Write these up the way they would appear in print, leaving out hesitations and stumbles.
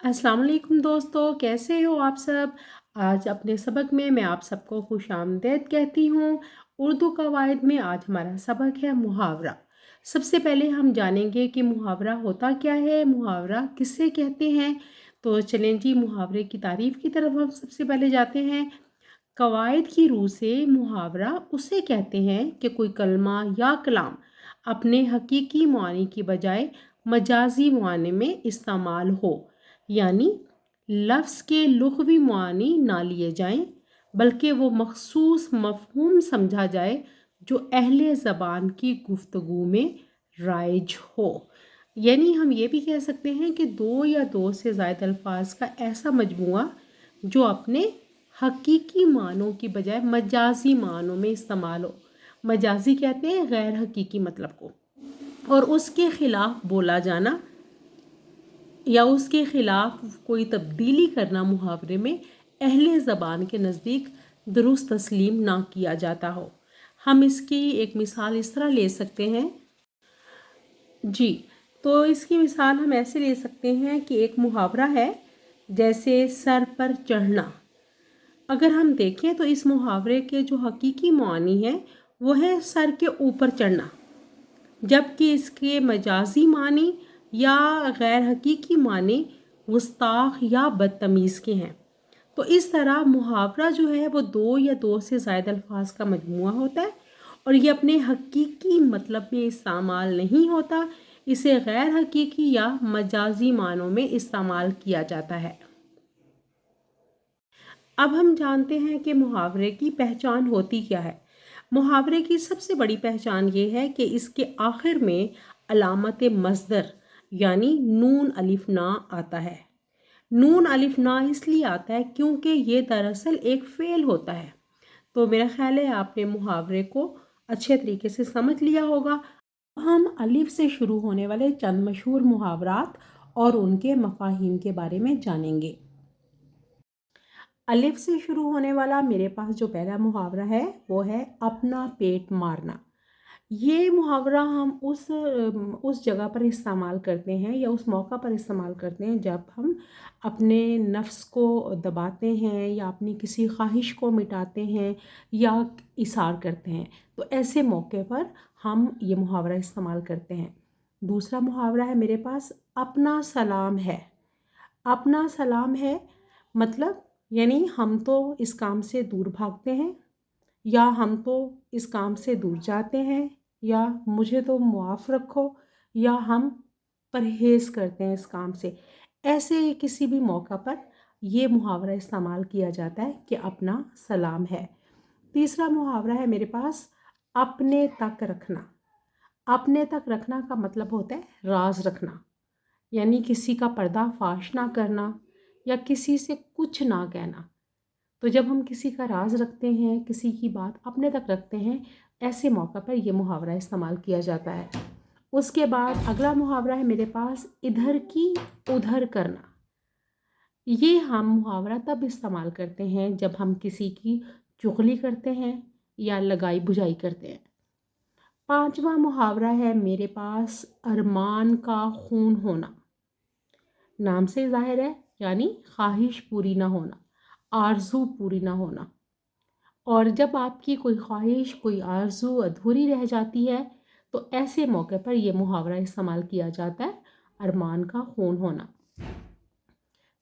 अस्सलाम वालेकुम दोस्तों, कैसे हो आप सब। आज अपने सबक में मैं आप सबको खुश आमदीद कहती हूँ। उर्दू कवायद में आज हमारा सबक है मुहावरा। सबसे पहले हम जानेंगे कि मुहावरा होता क्या है, मुहावरा किससे कहते हैं। तो चलें जी, मुहावरे की तारीफ़ की तरफ हम सबसे पहले जाते हैं। कवायद की रूह से मुहावरा उसे कहते हैं कि कोई कलमा या कलाम अपने हकीकी मानी की बजाय मजाजी मानी में इस्तेमाल हो, यानी लफ्ज़ के लुग़वी मानी ना लिए जाएं, बल्कि वो मखसूस मफ़हूम समझा जाए जो अहले ज़बान की गुफ्तगू में राइज हो। यानी हम ये भी कह सकते हैं कि दो या दो से ज़ायद अल्फाज का ऐसा मजमूआ जो अपने हकीकी मानों की बजाय मजाजी मानों में इस्तेमाल हो। मजाजी कहते हैं गैर हकीकी मतलब को, और उसके ख़िलाफ़ बोला जाना या उसके ख़िलाफ़ कोई तब्दीली करना मुहावरे में अहले ज़बान के नज़दीक दुरुस्त तस्लीम ना किया जाता हो। हम इसकी एक मिसाल इस तरह ले सकते हैं जी। तो इसकी मिसाल हम ऐसे ले सकते हैं कि एक मुहावरा है, जैसे सर पर चढ़ना। अगर हम देखें तो इस मुहावरे के जो हकीकी मानी है वो है सर के ऊपर चढ़ना, जबकि इसके मजाजी मानी या गैर हकीकी मानी गुस्ताख या बदतमीज़ के हैं। तो इस तरह मुहावरा जो है वो दो या दो से ज़ायद अल्फाज का मजमूआ होता है, और ये अपने हकीकी मतलब में इस्तेमाल नहीं होता। इसे गैर हकीकी या मजाजी मानों में इस्तेमाल किया जाता है। अब हम जानते हैं कि मुहावरे की पहचान होती क्या है। मुहावरे की सबसे बड़ी पहचान ये है कि इसके आखिर में अलामत मस्दर यानी नून अलिफ ना आता है। नून अलिफ ना इसलिए आता है क्योंकि ये दरअसल एक फ़ेल होता है। तो मेरा ख्याल है आपने मुहावरे को अच्छे तरीके से समझ लिया होगा। हम अलिफ से शुरू होने वाले चंद मशहूर मुहावरात और उनके मफाहिम के बारे में जानेंगे। अलिफ से शुरू होने वाला मेरे पास जो पहला मुहावरा है वो है अपना पेट मारना। ये मुहावरा हम उस जगह पर इस्तेमाल करते हैं या उस मौका पर इस्तेमाल करते हैं जब हम अपने नफ्स को दबाते हैं या अपनी किसी ख्वाहिश को मिटाते हैं या इसार करते हैं। तो ऐसे मौके पर हम ये मुहावरा इस्तेमाल करते हैं। दूसरा मुहावरा है मेरे पास अपना सलाम है। अपना सलाम है मतलब यानी हम तो इस काम से दूर भागते हैं, या हम तो इस काम से दूर जाते हैं, या मुझे तो मुआफ़ रखो, या हम परहेज़ करते हैं इस काम से। ऐसे किसी भी मौका पर ये मुहावरा इस्तेमाल किया जाता है कि अपना सलाम है। तीसरा मुहावरा है मेरे पास अपने तक रखना। अपने तक रखना का मतलब होता है राज रखना, यानी किसी का पर्दाफाश ना करना या किसी से कुछ ना कहना। तो जब हम किसी का राज रखते हैं, किसी की बात अपने तक रखते हैं, ऐसे मौका पर यह मुहावरा इस्तेमाल किया जाता है। उसके बाद अगला मुहावरा है मेरे पास इधर की उधर करना। ये हम मुहावरा तब इस्तेमाल करते हैं जब हम किसी की चुगली करते हैं या लगाई बुझाई करते हैं। पांचवा मुहावरा है मेरे पास अरमान का खून होना। नाम से ज़ाहिर है, यानी ख्वाहिश पूरी ना होना, आरज़ू पूरी ना होना। और जब आपकी कोई ख्वाहिश, कोई आरज़ू अधूरी रह जाती है तो ऐसे मौके पर यह मुहावरा इस्तेमाल किया जाता है, अरमान का खून होना।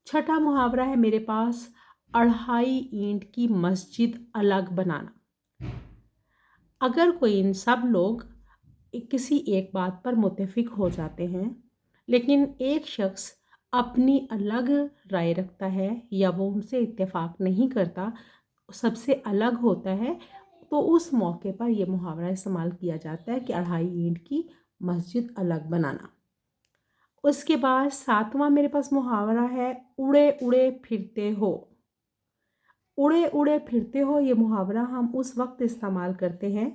छठा मुहावरा है मेरे पास अढ़ाई ईंट की मस्जिद अलग बनाना। अगर कोई इन सब लोग किसी एक बात पर मुत्तफिक हो जाते हैं, लेकिन एक शख्स अपनी अलग राय रखता है या वो उनसे इत्तेफाक नहीं करता, सबसे अलग होता है, तो उस मौके पर यह मुहावरा इस्तेमाल किया जाता है कि अढ़ाई ईंट की मस्जिद अलग बनाना। उसके बाद सातवां मेरे पास मुहावरा है उड़े उड़े फिरते हो। उड़े उड़े फिरते हो ये मुहावरा हम उस वक्त इस्तेमाल करते हैं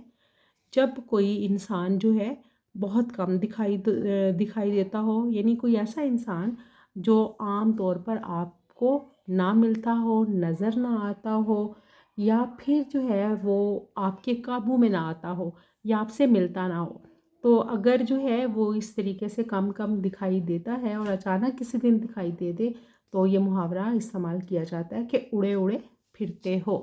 जब कोई इंसान जो है बहुत कम दिखाई देता हो, यानी कोई ऐसा इंसान जो आम तौर पर आपको ना मिलता हो, नज़र ना आता हो, या फिर जो है वो आपके काबू में ना आता हो या आपसे मिलता ना हो। तो अगर जो है वो इस तरीके से कम कम दिखाई देता है और अचानक किसी दिन दिखाई दे दे, تو یہ محاورہ استعمال کیا جاتا ہے کہ اڑے اڑے پھرتے ہو۔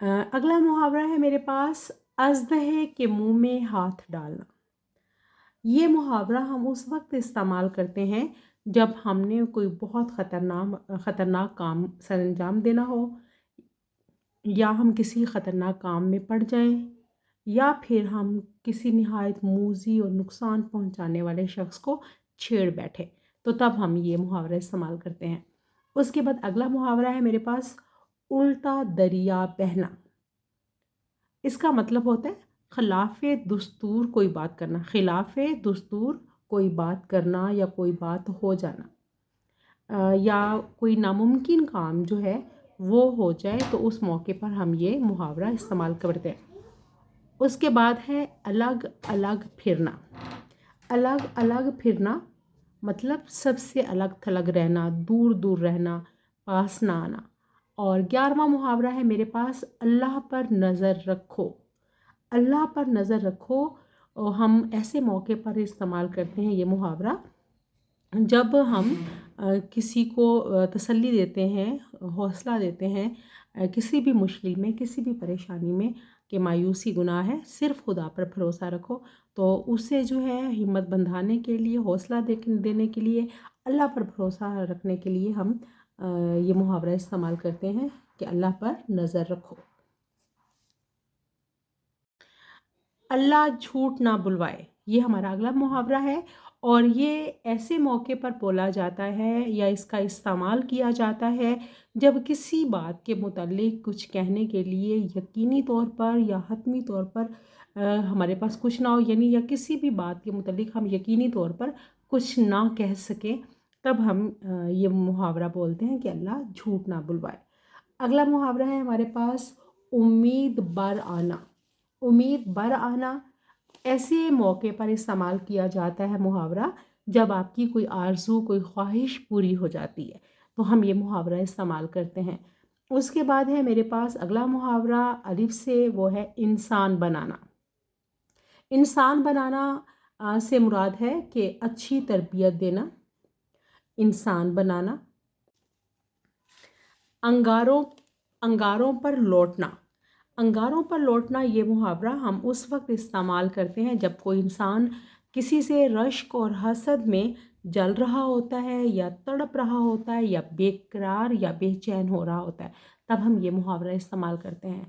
اگلا محاورہ ہے میرے پاس اژدہے کے منہ میں ہاتھ ڈالنا۔ یہ محاورہ ہم اس وقت استعمال کرتے ہیں جب ہم نے کوئی بہت خطرناک کام سر انجام دینا ہو، یا ہم کسی خطرناک کام میں پڑ جائیں، یا پھر ہم کسی نہایت موذی اور نقصان پہنچانے والے شخص کو چھیڑ بیٹھے، تو تب ہم یہ محاورہ استعمال کرتے ہیں۔ اس کے بعد اگلا محاورہ ہے میرے پاس الٹا دریا بہنا۔ اس کا مطلب ہوتا ہے خلاف دستور کوئی بات کرنا، خلاف دستور کوئی بات کرنا یا کوئی بات ہو جانا، یا کوئی ناممکن کام جو ہے وہ ہو جائے، تو اس موقع پر ہم یہ محاورہ استعمال کرتے ہیں۔ اس کے بعد ہے الگ الگ پھرنا۔ الگ الگ پھرنا مطلب سب سے الگ تھلگ رہنا، دور دور رہنا، پاس نہ آنا۔ اور 11واں محاورہ ہے میرے پاس اللہ پر نظر رکھو۔ اللہ پر نظر رکھو ہم ایسے موقع پر استعمال کرتے ہیں یہ محاورہ جب ہم کسی کو تسلی دیتے ہیں، حوصلہ دیتے ہیں کسی بھی مشکل میں، کسی بھی پریشانی میں، کہ مایوسی گناہ ہے، صرف خدا پر بھروسہ رکھو، تو اسے جو ہے ہمت بندھانے کے لیے، حوصلہ دینے کے لیے، اللہ پر بھروسہ رکھنے کے لیے ہم یہ محاورہ استعمال کرتے ہیں کہ اللہ پر نظر رکھو۔ اللہ جھوٹ نہ بلوائے، یہ ہمارا اگلا محاورہ ہے، اور یہ ایسے موقع پر بولا جاتا ہے یا اس کا استعمال کیا جاتا ہے جب کسی بات کے متعلق کچھ کہنے کے لیے یقینی طور پر یا حتمی طور پر ہمارے پاس کچھ نہ ہو، یعنی یا کسی بھی بات کے متعلق ہم یقینی طور پر کچھ نہ کہہ سکیں، تب ہم یہ محاورہ بولتے ہیں کہ اللہ جھوٹ نہ بلوائے۔ اگلا محاورہ ہے ہمارے پاس امید بر آنا۔ امید بر آنا ایسے موقع پر استعمال کیا جاتا ہے محاورہ جب آپ کی کوئی آرزو، کوئی خواہش پوری ہو جاتی ہے، تو ہم یہ محاورہ استعمال کرتے ہیں۔ اس کے بعد ہے میرے پاس اگلا محاورہ الف سے، وہ ہے انسان بنانا۔ انسان بنانا سے مراد ہے کہ اچھی تربیت دینا، انسان بنانا۔ انگاروں پر لوٹنا۔ انگاروں پر لوٹنا یہ محاورہ ہم اس وقت استعمال کرتے ہیں جب کوئی انسان کسی سے رشک اور حسد میں جل رہا ہوتا ہے، یا تڑپ رہا ہوتا ہے، یا بے قرار یا بے چین ہو رہا ہوتا ہے، تب ہم یہ محاورہ استعمال کرتے ہیں۔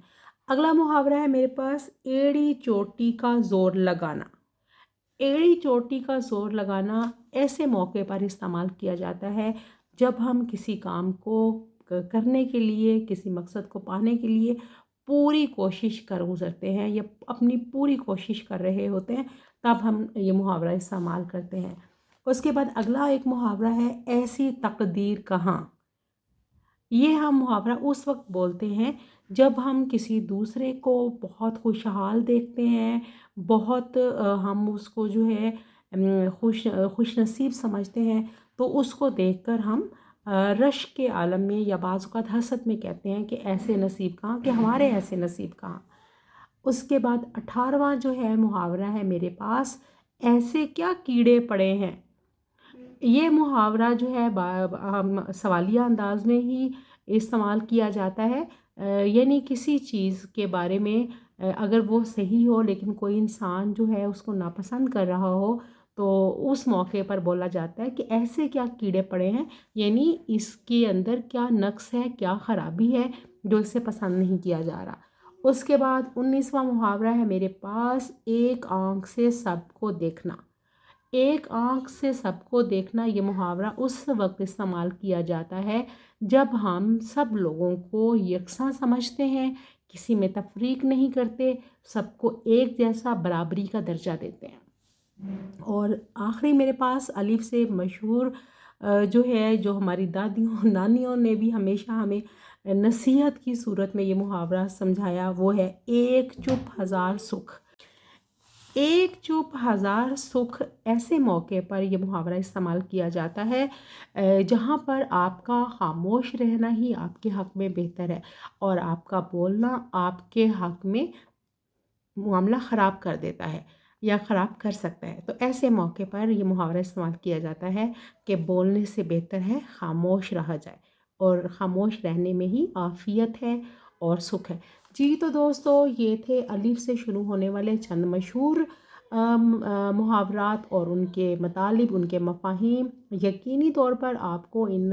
اگلا محاورہ ہے میرے پاس ایڑی چوٹی کا زور لگانا۔ ایڑی چوٹی کا زور لگانا ایسے موقع پر استعمال کیا جاتا ہے جب ہم کسی کام کو کرنے کے لیے، کسی مقصد کو پانے کے لیے پوری کوشش کر گزرتے ہیں یا اپنی پوری کوشش کر رہے ہوتے ہیں، تب ہم یہ محاورہ استعمال کرتے ہیں۔ اس کے بعد اگلا ایک محاورہ ہے ایسی تقدیر کہاں۔ یہ ہم محاورہ اس وقت بولتے ہیں جب ہم کسی دوسرے کو بہت خوشحال دیکھتے ہیں، بہت ہم اس کو جو ہے خوش نصیب سمجھتے ہیں، تو اس کو دیکھ کر ہم رشک کے عالم میں یا بعض اوقات حسد میں کہتے ہیں کہ ایسے نصیب کہاں، کہ ہمارے ایسے نصیب کہاں۔ اس کے بعد 18واں جو ہے محاورہ ہے میرے پاس ایسے کیا کیڑے پڑے ہیں۔ یہ محاورہ جو ہے سوالیہ انداز میں ہی استعمال کیا جاتا ہے، یعنی کسی چیز کے بارے میں اگر وہ صحیح ہو لیکن کوئی انسان جو ہے اس کو ناپسند کر رہا ہو، تو اس موقع پر بولا جاتا ہے کہ ایسے کیا کیڑے پڑے ہیں، یعنی اس کے اندر کیا نقص ہے، کیا خرابی ہے جو اسے پسند نہیں کیا جا رہا۔ اس کے بعد 19واں محاورہ ہے میرے پاس ایک آنکھ سے سب کو دیکھنا۔ ایک آنکھ سے سب کو دیکھنا یہ محاورہ اس وقت استعمال کیا جاتا ہے جب ہم سب لوگوں کو یکساں سمجھتے ہیں، کسی میں تفریق نہیں کرتے، سب کو ایک جیسا برابری کا درجہ دیتے ہیں۔ اور آخری میرے پاس الف سے مشہور جو ہے، جو ہماری دادیوں نانیوں نے بھی ہمیشہ ہمیں نصیحت کی صورت میں یہ محاورہ سمجھایا، وہ ہے ایک چپ ہزار سکھ۔ ایک چپ ہزار سکھ ایسے موقع پر یہ محاورہ استعمال کیا جاتا ہے جہاں پر آپ کا خاموش رہنا ہی آپ کے حق میں بہتر ہے، اور آپ کا بولنا آپ کے حق میں معاملہ خراب کر دیتا ہے۔ یا ख़राब कर सकता है। तो ऐसे मौके पर ये मुहावरा इस्तेमाल किया जाता है कि बोलने से बेहतर है ख़ामोश रहा जाए, और ख़ामोश रहने में ही आफ़ियत है और सुख है। जी, तो दोस्तों ये थे अलिफ से शुरू होने वाले चंद मशहूर मुहावरात और उनके मतलब, उनके मफ़ाहीम। यकीनी तौर पर आपको इन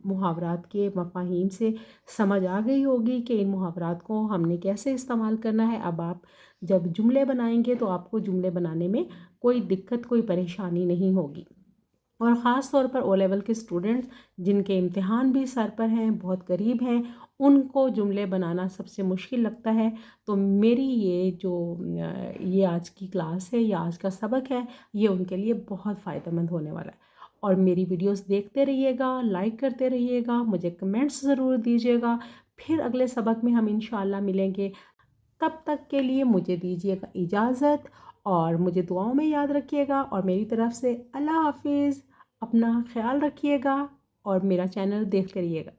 मुहावरात के मफ़ाहीम से समझ आ गई होगी कि इन मुहावरात को हमने कैसे इस्तेमाल करना है। अब आप जब जुमले बनाएंगे तो आपको जुमले बनाने में कोई दिक्कत, कोई परेशानी नहीं होगी। और ख़ास तौर पर ओ लेवल के स्टूडेंट्स जिनके इम्तिहान भी सर पर हैं, बहुत करीब हैं, उनको जुमले बनाना सबसे मुश्किल लगता है। तो मेरी ये आज की क्लास है, या आज का सबक है, ये उनके लिए बहुत फ़ायदेमंद होने वाला है। और मेरी वीडियोस देखते रहिएगा, लाइक करते रहिएगा, मुझे कमेंट्स ज़रूर दीजिएगा। फिर अगले सबक में हम इंशाल्लाह मिलेंगे। तब तक के लिए मुझे दीजिएगा इजाज़त, और मुझे दुआओं में याद रखिएगा। और मेरी तरफ़ से अल्लाह हाफ़िज़। अपना ख़्याल रखिएगा और मेरा चैनल देखते रहिएगा।